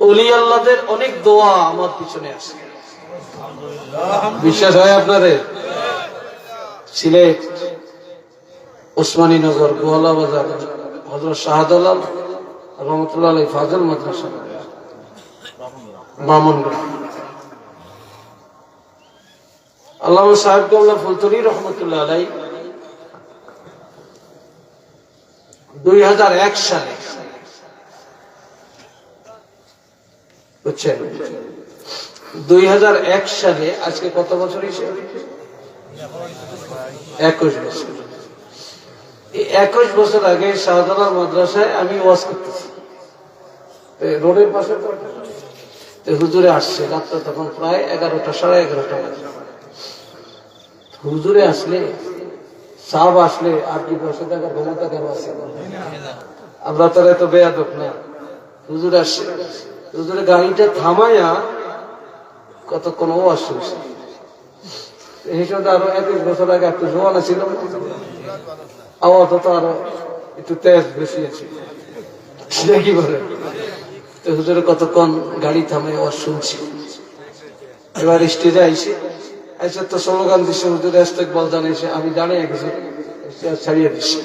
ওলি আল্লাহদের অনেক দোয়া আমার পিছনে আছে। বিশ্বাস হয় আপনাদের? সিলেট, ওসমানীনগর, গোয়ালা বাজার, হযরত শাহজালাল রহমতুল্লাহ আলাইহি ফাজিল মাদ্রাসা, বামনগঞ্জ, আল্লামা সাহেব কামলা ফুলতলি রহমতুল্লাহ আলাইহি 2001 সালে, বুঝছেন, 2001 সালে, আজকে কত বছর হিসেবে? 21 বছর। এই 21 বছর আগে শাহজালাল মাদ্রাসায় আমি ওয়াজ করতেছি, রোডের পাশে। হুজুরে আসছে রাত্রে, তখন প্রায় 11টা, সাড়ে 11টা বাজে। হুজুরে আসলে, সাহাব আসলে আর কি বসে থাকার ক্ষমতা কেন আছে? আমরা তো এত বেয়াদব না। হুজুর আসছে, হুজুরে গাড়িটা থামাইয়া কতক্ষণ ও আসছে। এই হিসেবে আরো 21 বছর আগে একটু জোয়ানা ছিল, আওয়াজ তো আরো একটু তেজ বেশি আছে, কি বলে? তো হুজুরে কতক্ষণ গাড়ি থামাই আওয়াজ শুনছি। এবার স্টেজে আইসে তো স্লোগান দিচ্ছে, হুজুর ইস্তেকবাল জানিয়েছে, আমি জানিয়ে গেছি, ছাড়িয়ে দিচ্ছি।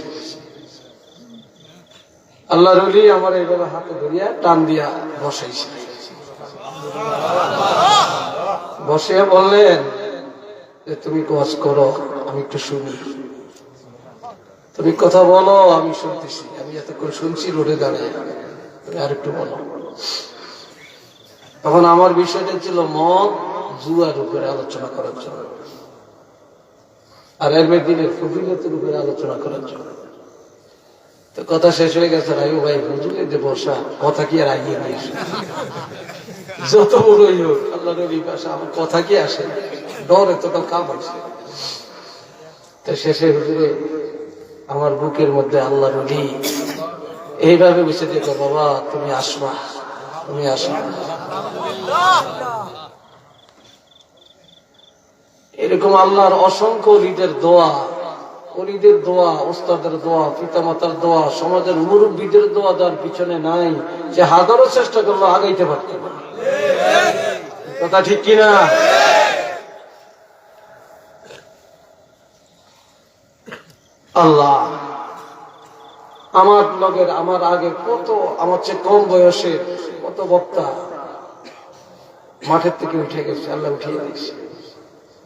আল্লাহর ওলি আমার এইভাবে হাতে ধরিয়া টান দিয়া বসাইছে। বসে বললেন যে তুমি ওয়াজ করো, আমি একটু শুনি, তুমি কথা বলো, আমি শুনতেছি, আমি এতক্ষণ শুনছি রোডে দাঁড়িয়ে, তুমি আর একটু বলো। তখন আমার বিষয়টা ছিল মদ জুয়ার উপরে আলোচনা করার জন্য, আর এর দিনের ফজিলতের উপরে আলোচনা করার জন্য। তো কথা শেষ হয়ে গেছে, রায়ু ভাই হুজুরে যে বসা, কথা কি আর আগিয়ে নিয়ে আসে? যত বড়ই হোক আল্লাহ নবী পাশে আমার কথা কি আসে? ডর এতটা কাম আছে। তো শেষে হুজুরে আমার বুকের মধ্যে আল্লাহ নবী এইভাবে বসে যেত, বাবা তুমি আসবা, তুমি আসবা। এরকম আল্লাহর অসংখ্য ওলিদের দোয়া, ওলিদের দোয়া, ওস্তাদের দোয়া, পিতামাতার দোয়া, সমাজের মুরব্বীদের দোয়া যার পিছনে নাই, সে হাজারো চেষ্টা করলো আগাইতে পারত না। কথা ঠিক কিনা? আল্লাহ আমার লগের, আমার আগে কত, আমার চেয়ে কম বয়সে কত বক্তা মাঠের থেকে উঠে গেছে, আল্লাহ উঠিয়ে দিয়েছে।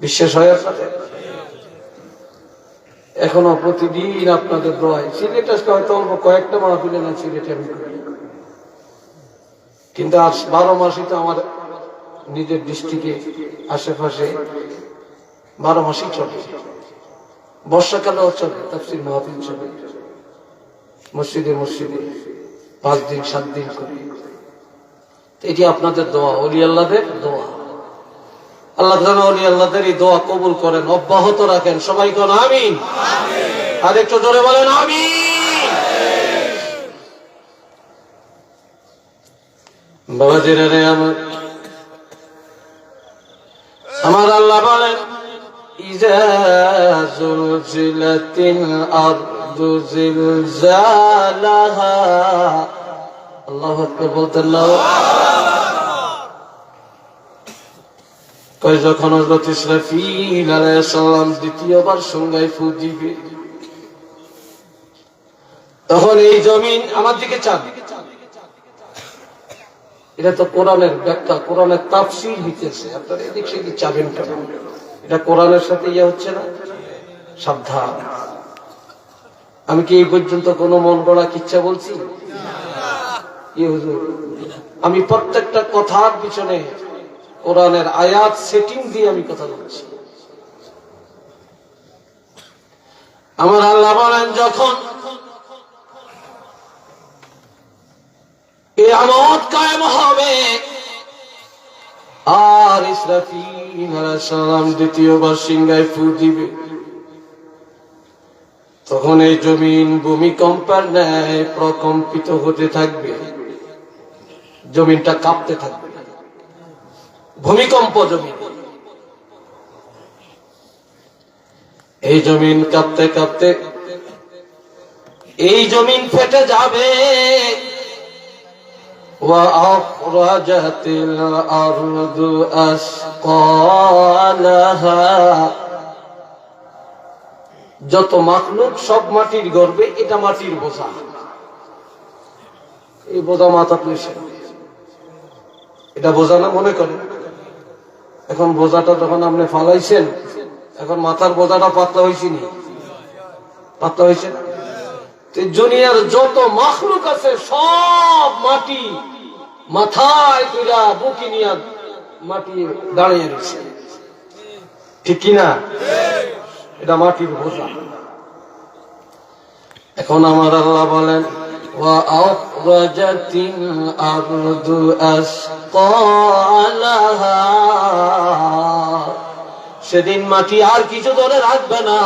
বিশ্বাস হয় আপনাদের? এখনো প্রতিদিন আপনাদের দোয়ায়, সিলেট আজকে হয়তো অল্প কয়েকটা মাহফিলে না সিলেটে আমি করি, কিন্তু আজ 12 মাসই তো আমার নিজের ডিস্ট্রিক্টে আশেপাশে 12 মাসই চলে। বর্ষাকালেও চলে, তাফসীর মাহফিল চলে, মসজিদে মসজিদে 5 দিন 7 দিন করে। এটি আপনাদের দোয়া, ওলি আল্লাহদের দোয়া। আল্লাহ যেন ওলি আল্লাহদের এই দোয়া কবুল করেন, অব্যাহত রাখেন। সবাই কোন আমিন। আর একটু জোরে বলেন আমিন। বাবাজিরা রে আমার আল্লাহ বলেন, ইযা যুলজিলাতিল আরদু জিলজালাহা। আল্লাহু আকবার বলতেন না? যখন হযরত ইসরাফিল আলাইহিস সালাম দ্বিতীয়বার সংজ্ঞায় ফু দিবে, তখন এই জমিন আমার দিকে চান। এটা তো কোরআনের ব্যাখ্যা, কোরআনের তাফসীর হইতেছে, আপনারা এদিক সেদিক চাবেন কেন? এটা কোরআনের সাথে ইয়ে হচ্ছে না? সাবধান। আমি কি এই পর্যন্ত কোনো মন গড়া কিচ্ছা বলছি? আমি প্রত্যেকটা কথার পিছনে কোরআনের আয়াত সেটিং দিয়ে আমি কথা বলছি। আমার আল্লাহ বলেন, যখন কিয়ামত কায়েম হবে আর ইসরাফিল আলাইহিস সালাম দ্বিতীয়বার সিংহায় ফু দিবে, তখন এই জমিন ভূমিকম্পের ন্যায় প্রকম্পিত হতে থাকবে, জমিনটা কাঁপতে থাকবে। ভূমিকম্প জমিন, এই জমিন কাঁপতে কাঁপতে এই জমিন ফেটে যাবে। وأخرجت الأرض أثقالها যত মাখলুক সব মাটির গর্বে, এটা মাটির বোঝা। এই বোঝা মাথা তুলছে, এটা বোঝা না মনে করেন। এখন বোঝাটা যখন আপনি ফালাইছেন, এখন মাথার বোঝাটা পাতলা হয়েছে নি? পাতলা হয়েছে। দুনিয়ার যত মাখলুক আছে সব মাটি মাথায় তুইরা বুকি নিয়ে মাটি দাঁড়িয়ে রয়েছে, ঠিক কিনা? এটা মাটির বোঝা। এখন আমার আল্লাহ বলেন وأخرجت الأرض أثقالها, সেদিন মাটি আর কিছু ধরে রাখবে না,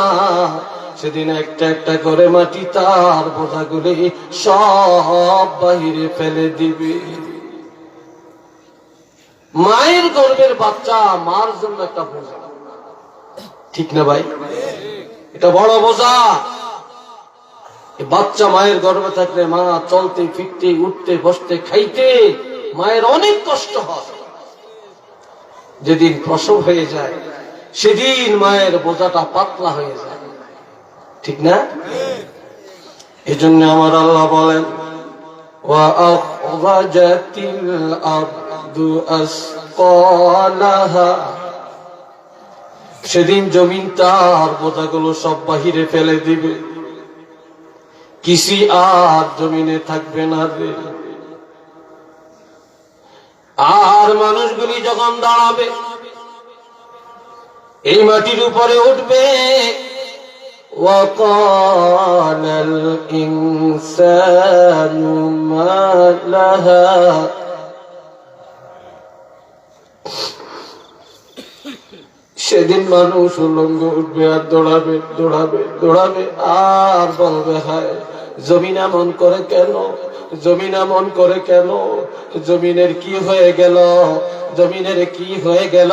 সেদিন একটা একটা করে মাটি তার বোঝাগুলি সব বাহিরে ফেলে দিবে। মায়ের গর্ভের বাচ্চা মার জন্য একটা বোঝা, ঠিক না ভাই? এটা বড় বোঝা। বাচ্চা মায়ের গর্ভে থাকলে মা চলতে ফিরতে উঠতে বসতে খাইতে মায়ের অনেক কষ্ট হয়। যেদিন প্রসব হয়ে যায় সেদিন মায়ের বোঝাটা পাতলা হয়ে যায়, ঠিক না? এই জন্য আমার আল্লাহ বলেন وَأَخْرَجَتِ الْأَرْضُ أَثْقَالَهَا, সেদিন জমিন তার বোঝাগুলো সব বাহিরে ফেলে দিবে, কিছু আর জমিনে থাকবে না রে। আর মানুষগুলি যখন দাঁড়াবে এই মাটির উপরে উঠবে, وَقَالَ الْإِنسَانُ مَا لَهَا, সেদিন মানুষ উলঙ্গ উঠবে আর দৌড়াবে দৌড়াবে দৌড়াবে আর বলবে হায় জমিন এমন করে কেন, জমিন এমন করে কেন, জমিনের কি হয়ে গেল, জমিনের কি হয়ে গেল,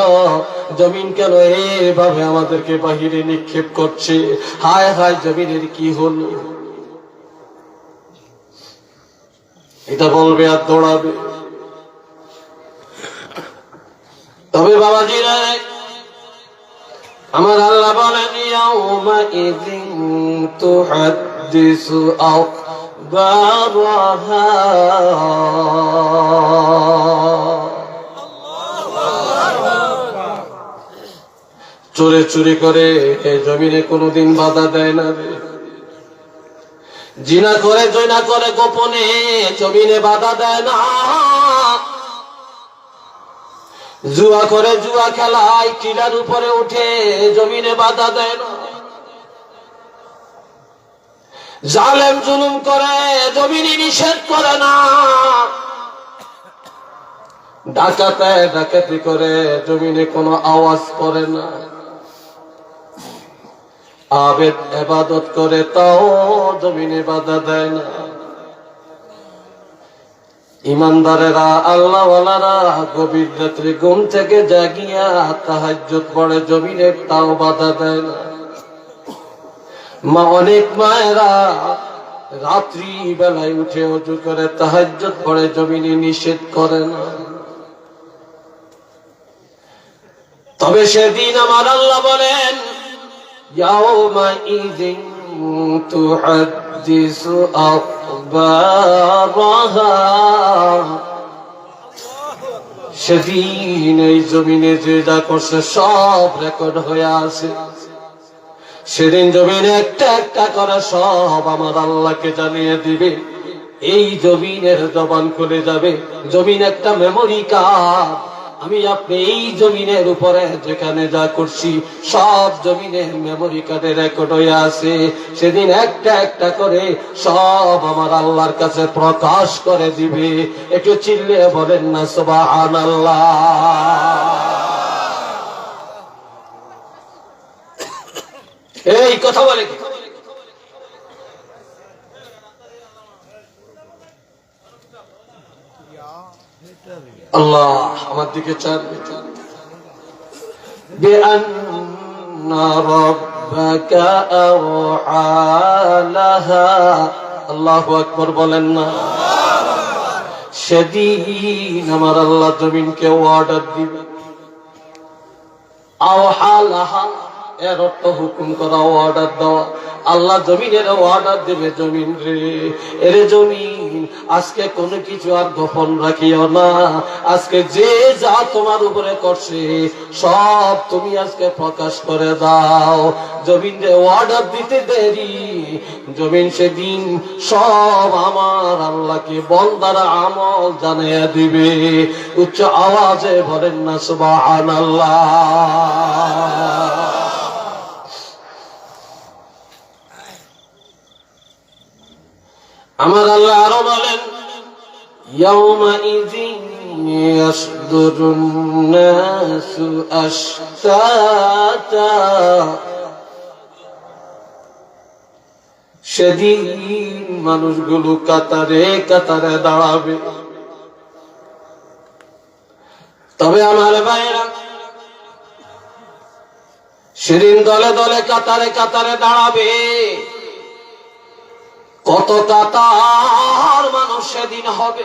জমিন কেন এইভাবে আমাদেরকে বাহিরে নিক্ষেপ করছে, হায় হায় জমিনের কি হলো, এটা বলবে আর দৌড়াবে। তবে বাবাজিরা আমার আল্লাহ বলেন ইয়াউমাইযিন তুহাদ্দিসু আখবারাহা, চোরে চুরি করে এই জমিনে কোনোদিন বাধা দেয় না রে। জিনা করে জয়না করে গোপনে জমিনে বাধা দেয় না, জুয়া করে জুয়া খেলায় টিলার উপরে উঠে জমিনে বাধা দেয় না, জালেম জুলুম করে জমিনে নিষেধ করে না, ডাকাতে ডাকাতি করে জমিনে কোনো আওয়াজ করে না, আবেদ ইবাদত করে তাও জমিনে বাধা দেয় না। ইমানদারেরা আল্লাহওয়ালারা গভীর রাত্রে ঘুম থেকে জাগিয়া তাহাজ্জুদ পড়ে জমিনে, তাও বাধা দেয় না। মা অনেক মায়েরা রাত্রি বেলায় উঠে ওযু করে তাহাজ্জুদ পড়ে জমিনে, নিষেধ করে না। তবে সেদিন আমার আল্লাহ বলেন ইয়াউমাইযিন তুহাদ্দিসু আখবারাহা, সেদিন এই জমিনে যে যা করছে সব রেকর্ড হয়ে আছে। সেদিন জমিনে একটা একটা করে সব আমার আল্লাহকে জানিয়ে দিবে। এই জমিনের জবান খুলে যাবে, জমিন একটা মেমোরি কার্ড। আমি আপনি এই জমিনের উপরে যেখানে যা করছি সব জমিনের মেমোরি কার্ডে রেকর্ড হয়ে আছে। সেদিন একটা একটা করে সব আমার আল্লাহর কাছে প্রকাশ করে দিবে। একটু চিল্লিয়ে বলেন না সুবহানাল্লাহ। এই কথা বলে কি আল্লাহ আমার দিকে চান। বিআন্না রাব্বাকা আওহা লাহা, আল্লাহু আকবার বলেন না। সেদিন আমার আল্লাহ জমিনকে অর্ডার দিবে, আওহালাহা, এর অর্থ হুকুম করা, অর্ডার দেওয়া। আল্লাহ জমিনের অর্ডার দেবে, জমিন রে, এরে জমিন, আজকে কোনো কিছু আর গোপন রাখিও না। আজকে যে যা তোমার উপরে করছে সব তুমি আজকে প্রকাশ করে দাও। জমিন রে অর্ডার দিতে দেরি, জমিন সেদিন সব আমার আল্লাহকে বন্দার আমল জানিয়ে দিবে। উচ্চ আওয়াজে বলেন না সুবহানাল্লাহ। আমার আল্লাহ আরো বলেন, ইয়াউমাইযিন ইয়াসদুরুন নাসু আশতাতা, সেদিন মানুষগুলো কাতারে কাতারে দাঁড়াবে। তবে আমার ভাইরা, সেদিন দলে দলে কাতারে কাতারে দাঁড়াবে। কত কাতার মানুষ সেদিন হবে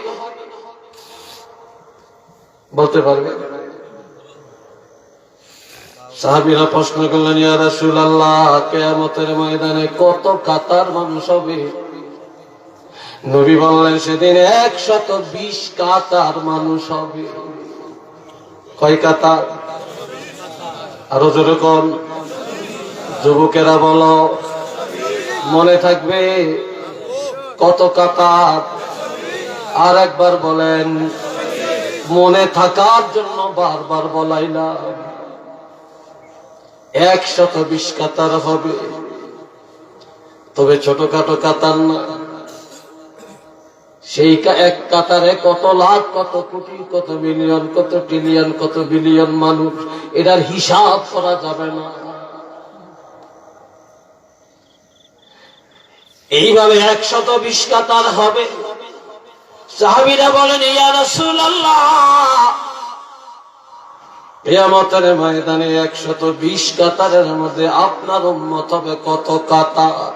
বলতে পারবে? সাহাবীরা প্রশ্ন করলেন, ইয়া রাসূলুল্লাহ, কিয়ামতের ময়দানে কত কাতার মানুষ হবে? নবী বললেন, সেদিন 120 কাতার মানুষ হবে। কয় কাতার? আরো জোরে কোন? যুবকেরা বলো, মনে থাকবে কত কাতার? আর একবার বলেন, মনে থাকার জন্য বারবার বলাইলাম। 120 কাতার হবে। তবে ছোটখাটো কাতার না, সেই এক কাতারে কত লাখ, কত কোটি, কত মিলিয়ন, কত ট্রিলিয়ন, কত বিলিয়ন মানুষ, এটার হিসাব করা যাবে না। এইভাবে 120 কাতার হবে। সাহাবীরা বলেন, ইয়া রাসূলুল্লাহ, কিয়ামতের ময়দানে 120 কাতারের মধ্যে আপনার উম্মত হবে কত কাতার?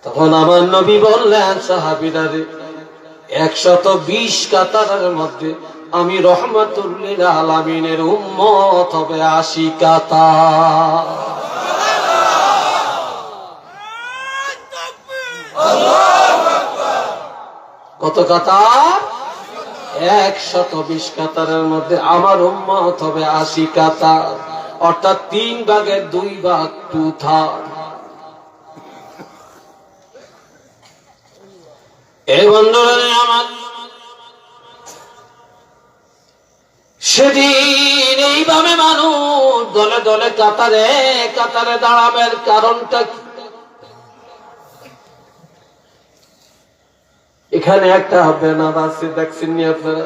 তখন আমার নবী বললেন, সাহাবীরা রে, 120 কাতারের মধ্যে আমি রহমাতুল লিল আলামিনের উম্মত হবে 80 কাতার। কত কাতার? 120 কাতারের মধ্যে আমার উম্মত হবে 80 কাতার, অর্থাৎ 3 ভাগের 2 ভাগ, 2/3। এই বন্ধুরা আমার, সেদিন এইভাবে মানুষ দলে দলে কাতারে কাতারে দাঁড়াবে। কারণটা কি? এখানে একটা ব্যানার আছে, দেখছেন নি আপনারা?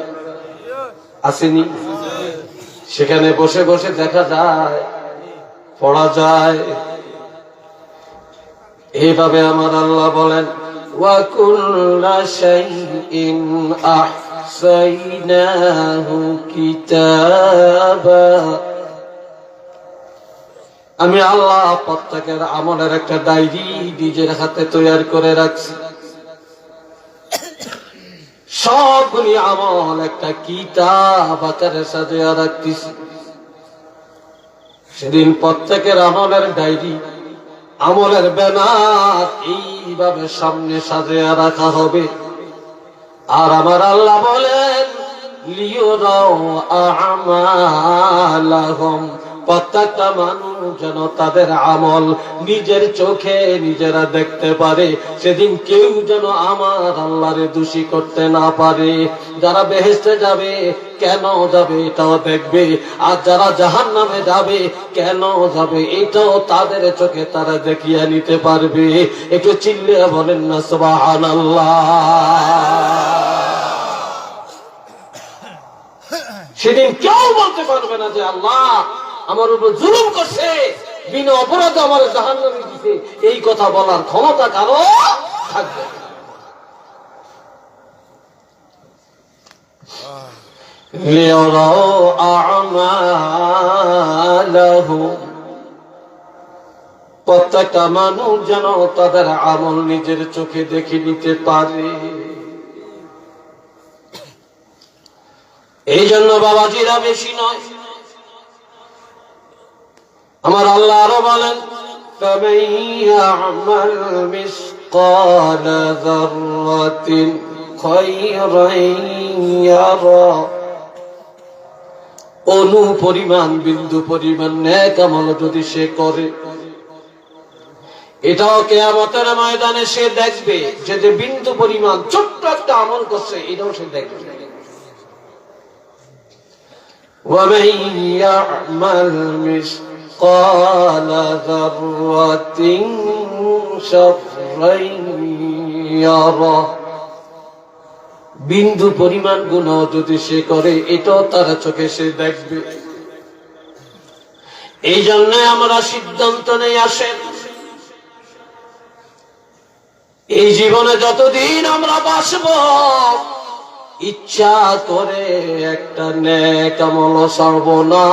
আসেনি? সেখানে বসে বসে দেখা যায়, পড়া যায়। এইভাবে আমার আল্লাহ বলেন, ওয়া কুল্লা শাইইন আহসাইনাহু কিতাবা। আমি আল্লাহ প্রত্যেকের আমলের একটা ডায়েরি নিজের হাতে তৈরি করে রাখছি। সবগুলি আমল একটা কিতাব আকারে সাজিয়ে রাখতেছি। সেদিন প্রত্যেকের আমলের ডায়েরি, আমলের ব্যানার এইভাবে সামনে সাজিয়ে রাখা হবে। আর আমার আল্লাহ বলেন, লিয়ুরাউ আমালাহুম, প্রত্যেকটা মানুষ যেন তাদের আমল নিজের চোখে নিজেরা দেখতে পারে। সেদিন কেউ যেন আমার আল্লাহরে দোষী করতে না পারে। যারা বেহেশতে যাবে কেন যাবে এটাও দেখবে, আর যারা জাহান্নামে যাবে কেন যাবে এটাও তাদের চোখে তারা দেখিয়ে নিতে পারবে। একটু চিল্লিয়ে বলেন না সুবহানাল্লাহ। সেদিন কেউ বলতে পারবে না যে আল্লাহ আমার উপর জুলুম করছে, বিনা অপরাধে আমার জাহান্নামে দিতে। এই কথা বলার ক্ষমতা কারো থাকবে না। লিয়ারাউ আমালাহুম, প্রত্যেকটা মানুষ যেন তাদের আমল নিজের চোখে দেখে নিতে পারে। এই জন্য বাবাজিরা বেশি নয়। আমার আল্লাহ আরো বলেন, فَمَن يَعْمَلْ مِثْقَالَ ذَرَّةٍ خَيْرًا يَرَهُ। অনু পরিমাণ, বিন্দু পরিমাণ নেক আমল যদি সে করে, এটাও কিয়ামতের ময়দানে সে দেখবে যে বিন্দু পরিমাণ ছোট্ট একটা আমল করছে, এটাও সে দেখবে। وَمَن يَعْمَلْ مِثْقَالَ ذَرَّةٍ شَرًّا يَرَهُ। বিন্দু পরিমাণ গুনাহ যদি সে করে, এটাও তার চোখে সে দেখবে। এই জন্য আমরা সিদ্ধান্ত নেই, আসেন এই জীবনে যতদিন আমরা বাঁচব, ইচ্ছা করে একটা নেক আমল ছাড়ব না,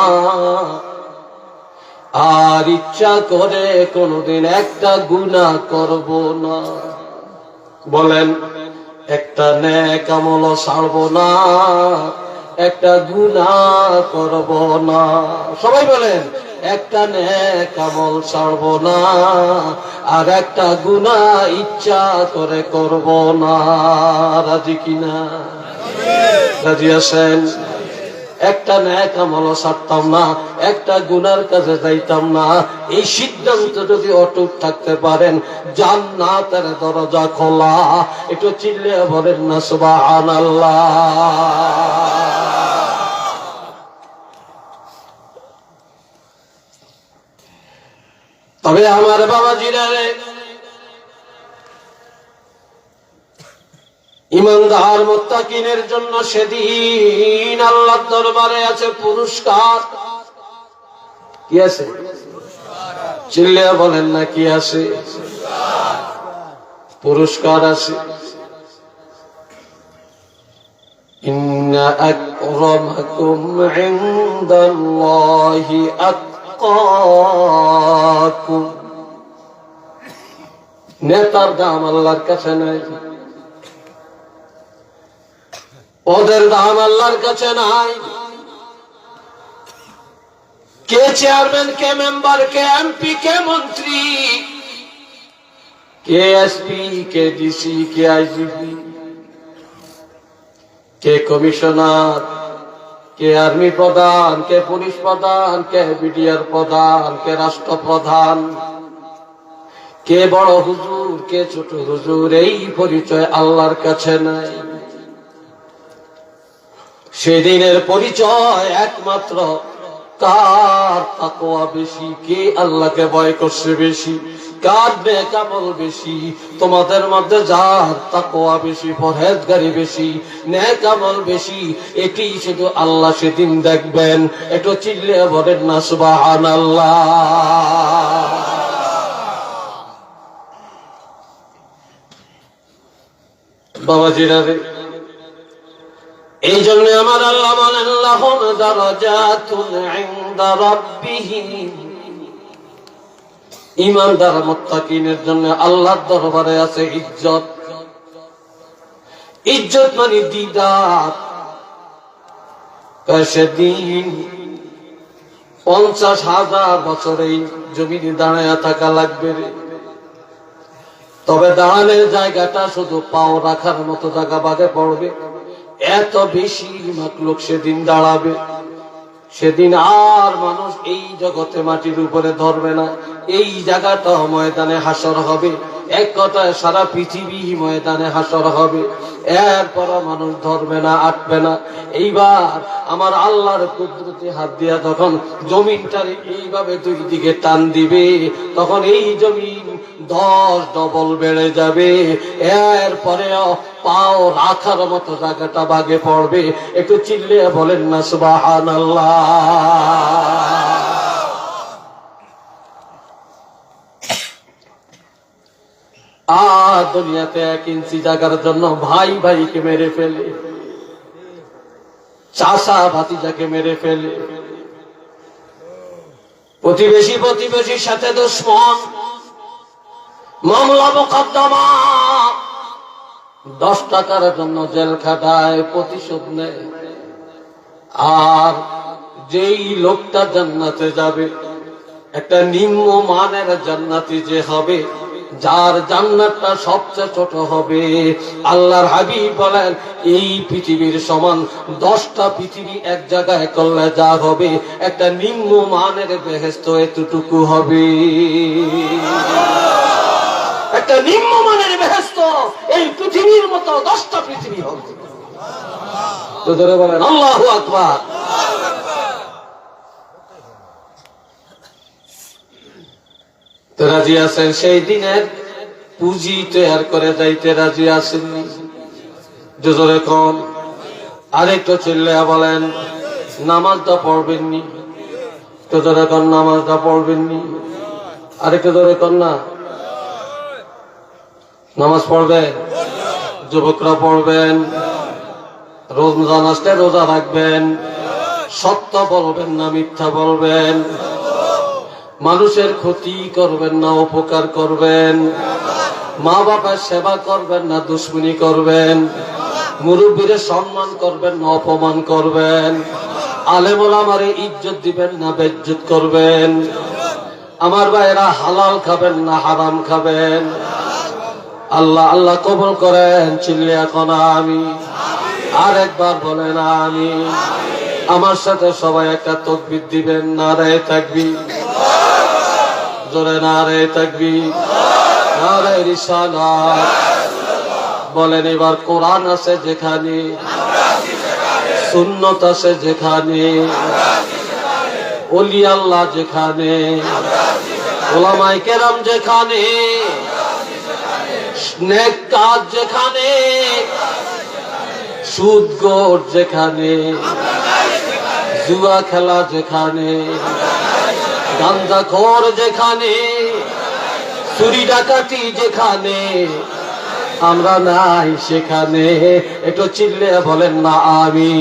আর ইচ্ছা করে কোনদিন একটা গুনাহ করব না। বলেন, একটা নেক আমল ছাড়ব না, একটা গুনাহ করব না। সবাই বলেন, একটা নেক আমল ছাড়ব না, আর একটা গুনাহ ইচ্ছা করে করব না। রাজি কিনা? রাজি আছেন? একটা নেক আমল ছাড়তাম না, একটা গুনার কাছে যাইতাম না। এই সিদ্ধান্ত যদি অটুট থাকতে পারেন, জান্নাতের দরজা খোলা। একটু চিল্লিয়ে বলেন না সুবহানাল্লাহ। তবে আমার বাবাজিরা রে, ইমানদার মুত্তাকিনের জন্য সেদিন আল্লাহর দরবারে আছে পুরস্কার। কি আছে? চিল্লিয়ে বলেন না, কি আছে? পুরস্কার আছে। ইন্না আকরামাকুম ইনদাল্লাহি আতকাকুম। নেতার দাম আল্লাহর কাছে নাই, ওদের দাম আল্লাহর কাছে নাই। কে চেয়ারম্যান, কে মেম্বার, কে এমপি, কে মন্ত্রী, কে এসপি, কে ডিসি, কে আইজিপি, কে কমিশনার, কে আর্মি প্রধান, কে পুলিশ প্রধান, কে বিডিআর প্রধান, কে রাষ্ট্রপ্রধান, কে বড় হুজুর, কে ছোট হুজুর, এই পরিচয় আল্লাহর কাছে নাই। সেদিনের পরিচয় একমাত্র কার তাকওয়া বেশি, কে আল্লাহকে ভয় করছে বেশি, কার নেক আমল বেশি। তোমাদের মধ্যে যার তাকওয়া বেশি, পরহেজগারি বেশি, নেক আমল বেশি, এটি শুধু আল্লাহ সেদিন দেখবেন। একটু চিল্লিয়ে বলেন না সুবহানাল্লাহ। বাবাজিরা রে, এই জন্য আমার আল্লাহ বলেন, লাহুম দারাজাতুন ইনদা রাব্বিহিম। ঈমানদার মুত্তাকিনের জন্য আল্লাহর দরবারে আছে ইজ্জত। ইজ্জত মানে দিদার। সেদিন 50,000 বছর এই জমিনে দাঁড়ায় থাকা লাগবে রে। তবে দাঁড়ানোর জায়গাটা শুধু পাও রাখার মতো জায়গা বাগে পড়বে। এত বেশি লোক সেদিন দাঁড়াবে। সেদিন আর মানুষ এই জগতে মাটির উপরে ধরবে না। এই জায়গাটা ময়দানে হাসর হবে। এক কথায় সারা পৃথিবী ময়দানে হাসর হবে। এরপর মানুষ ধরবে না, আটবে না। এইবার আমার আল্লাহর কুদরতি হাত দিয়া তখন জমিনটারে এইভাবে দুই দিকে টান দিবে, তখন এই জমিন 10 ডবল বেড়ে যাবে। এরপরেও পাও রাখার মতো জায়গাটা ভাগে পড়বে। একটু চিল্লিয়ে বলেন না সুবহানাল্লাহ। আর দুনিয়াতে 1 ইঞ্চি জায়গার জন্য ভাই ভাইকে মেরে ফেলে, চাচা ভাতিজাকে মেরে ফেলে, প্রতিবেশী প্রতিবেশীর সাথে দুশমন, মামলা মোকদ্দমা, 10 টাকার জন্য জেল খাটায়, প্রতিশোধ নেয়। আর যেই লোকটা জান্নাতে যাবে, একটা নিম্ন মানের জান্নাতি যে হবে, যার জান্নাতটা সবচেয়ে ছোট হবে, আল্লাহর হাবিব বলেন এই পৃথিবীর সমান 10টা পৃথিবী এক জায়গায় করলে যা হবে, একটা নিম্ন মানের বেহেশত এতটুকু হবে। একটা নিম্ন মানের বেহেশত এই পৃথিবীর মতো 10টা পৃথিবী হবে। তো ধরে বলেন আল্লাহু আকবার। তো রাজি আছেন সেই দিনের পুঁজি তৈরি করে যাইতে রাজি আছেন? জোরে কোন আরেকটু চিল্লায়া বলেন নামাজটা পড়বেননি? তো জোরে কোন নামাজটা পড়বেননি? আরেকটু জোরে কোন না, নামাজ পড়বেন, যুবকরা পড়বেন, রমজান আসলে রোজা রাখবেন, সত্য বলবেন না মিথ্যা বলবেন, মানুষের ক্ষতি করবেন না উপকার করবেন, মা বাবার সেবা করবেন না দুশ্মনী করবেন, মুরব্বীরে সম্মান করবেন না অপমান করবেন, আলেম ওলামারে ইজ্জত দিবেন না বেইজ্জত করবেন, আমার ভাইরা হালাল খাবেন না হারাম খাবেন। আল্লাহ আল্লাহ কবুল করেন। চিল্লে এখন আমি আর একবার বলেন আমি। আমার সাথে সবাই একটা তাকবীর দিবেন, নারে তাকবীর, জোরে নারে তাকবীর, নারে রিসালাত। বলেন এবার কোরআন আছে যেখানে, সুন্নত আছে যেখানে, ওলি আল্লাহ যেখানে, ওলামায়ে কেরাম যেখানে, নেক কাজ যেখানে, সুদ ঘোষ যেখানে, জুয়া খেলা যেখানে, গাঁজাখোর যেখানে, চুরি ডাকাতি যেখানে, আমরা নাই সেখানে। একটু চিল্লে বলেন না আমি,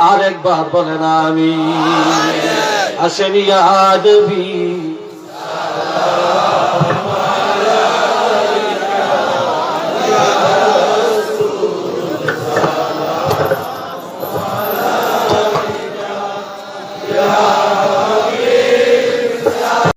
আর একবার বলেন আমি। আসেন ইয়া নবী